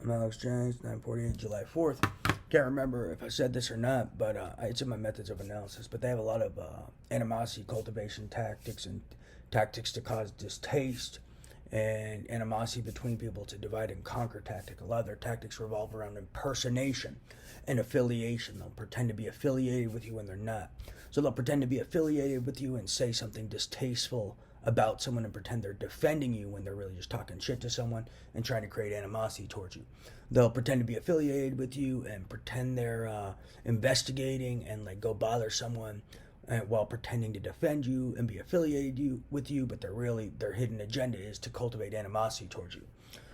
I'm Alex James, 9:48, July 4th. Can't remember if I said this or not, but it's in my methods of analysis. But they have a lot of animosity cultivation tactics and tactics to cause distaste and animosity between people, to divide and conquer tactic. A lot of their tactics revolve around impersonation and affiliation. They'll pretend to be affiliated with you when they're not. So they'll pretend to be affiliated with you and say something distasteful about someone and pretend they're defending you when they're really just talking shit to someone and trying to create animosity towards you. They'll pretend to be affiliated with you and pretend they're investigating and like go bother someone while pretending to defend you and be affiliated with you, but their hidden agenda is to cultivate animosity towards you.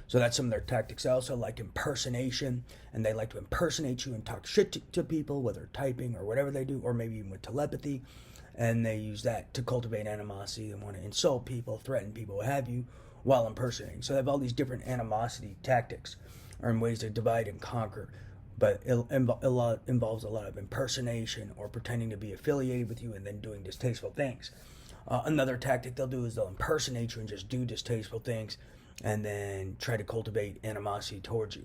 So that's some of their tactics. I also like impersonation, and they like to impersonate you and talk shit to people, whether typing or whatever they do, or maybe even with telepathy. And they use that to cultivate animosity and want to insult people, threaten people, what have you, while impersonating. So they have all these different animosity tactics or in ways to divide and conquer. But it involves a lot of impersonation or pretending to be affiliated with you and then doing distasteful things. Another tactic they'll do is they'll impersonate you and just do distasteful things and then try to cultivate animosity towards you.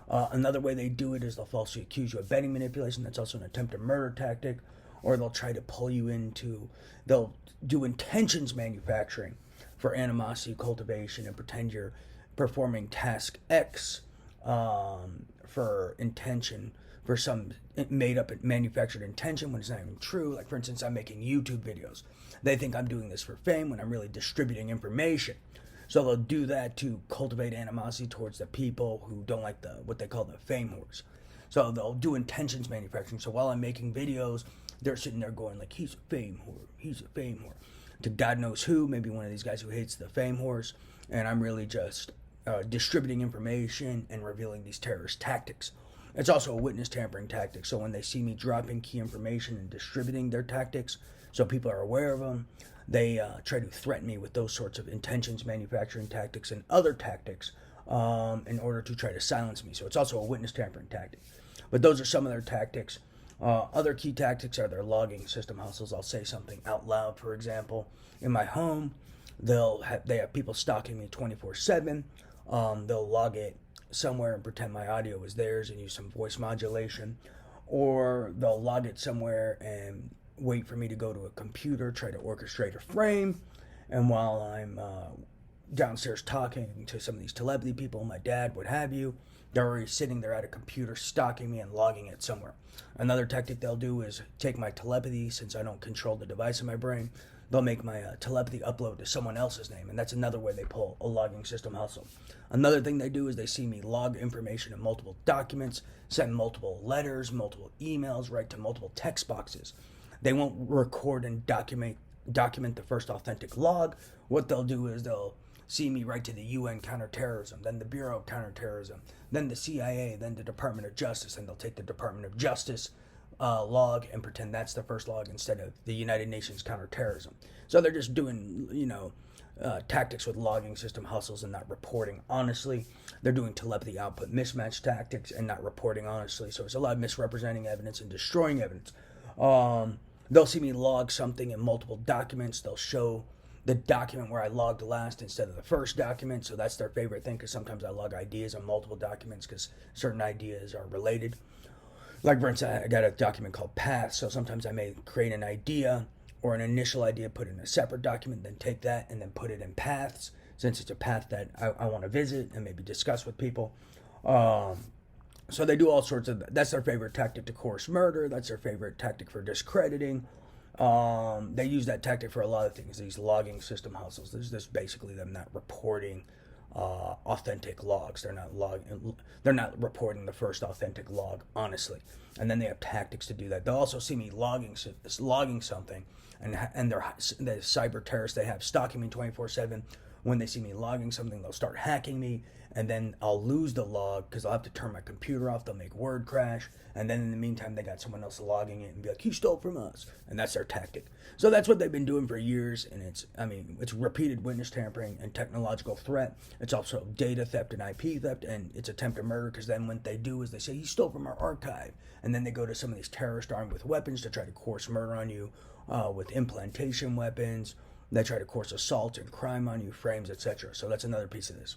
Another way they do it is they'll falsely accuse you of betting manipulation. That's also an attempted murder tactic. Or they'll try to pull you into, they'll do intentions manufacturing for animosity cultivation and pretend you're performing task X for intention, for some made up manufactured intention when it's not even true. Like, for instance, I'm making YouTube videos. They think I'm doing this for fame when I'm really distributing information. So they'll do that to cultivate animosity towards the people who don't like what they call the fame whores. So they'll do intentions manufacturing. So while I'm making videos, they're sitting there going like, he's a fame whore, he's a fame whore, to God knows who, maybe one of these guys who hates the fame whores, and I'm really just distributing information and revealing these terrorist tactics. It's also a witness tampering tactic, so when they see me dropping key information and distributing their tactics so people are aware of them, they try to threaten me with those sorts of intentions manufacturing tactics and other tactics in order to try to silence me. So it's also a witness tampering tactic. But those are some of their tactics. Other key tactics are their logging system hustles. I'll say something out loud, for example. In my home, they have people stalking me 24/7. They'll log it somewhere and pretend my audio is theirs and use some voice modulation. Or they'll log it somewhere and wait for me to go to a computer, try to orchestrate a frame. And while I'm downstairs talking to some of these telepathy people, my dad, what have you, they're already sitting there at a computer stalking me and logging it somewhere. Another tactic they'll do is take my telepathy, since I don't control the device in my brain, they'll make my telepathy upload to someone else's name, and that's another way they pull a logging system hustle. Another thing they do is they see me log information in multiple documents, send multiple letters, multiple emails, write to multiple text boxes. They won't record and document the first authentic log. What they'll do is they'll see me write to the UN counterterrorism, then the Bureau of Counterterrorism, then the CIA, then the Department of Justice, and they'll take the Department of Justice log and pretend that's the first log instead of the United Nations counterterrorism. So they're just doing, tactics with logging system hustles and not reporting honestly. They're doing telepathy output mismatch tactics and not reporting honestly. So it's a lot of misrepresenting evidence and destroying evidence. They'll see me log something in multiple documents. They'll show the document where I logged last instead of the first document. So that's their favorite thing, because sometimes I log ideas on multiple documents because certain ideas are related. Like, for instance, I got a document called paths. So sometimes I may create an idea or an initial idea, put it in a separate document, then take that and then put it in paths, since it's a path that I want to visit and maybe discuss with people. So they do all sorts of, that's their favorite tactic to coerce murder. That's their favorite tactic for discrediting. They use that tactic for a lot of things, these logging system hustles. This basically them not reporting authentic logs. They're not reporting the first authentic log honestly. And then they have tactics to do that. They'll also see me logging something, and the cyber terrorists they have stalking me 24/7. When they see me logging something, they'll start hacking me, and then I'll lose the log because I'll have to turn my computer off. They'll make word crash, and then in the meantime, they got someone else logging it and be like, "He stole from us," and that's their tactic. So that's what they've been doing for years, and it's repeated witness tampering and technological threat. It's also data theft and IP theft, and it's attempted murder, because then what they do is they say, "He stole from our archive," and then they go to some of these terrorists armed with weapons to try to coerce murder on you with implantation weapons. They try to coerce assault and crime on you, frames, etc. So that's another piece of this.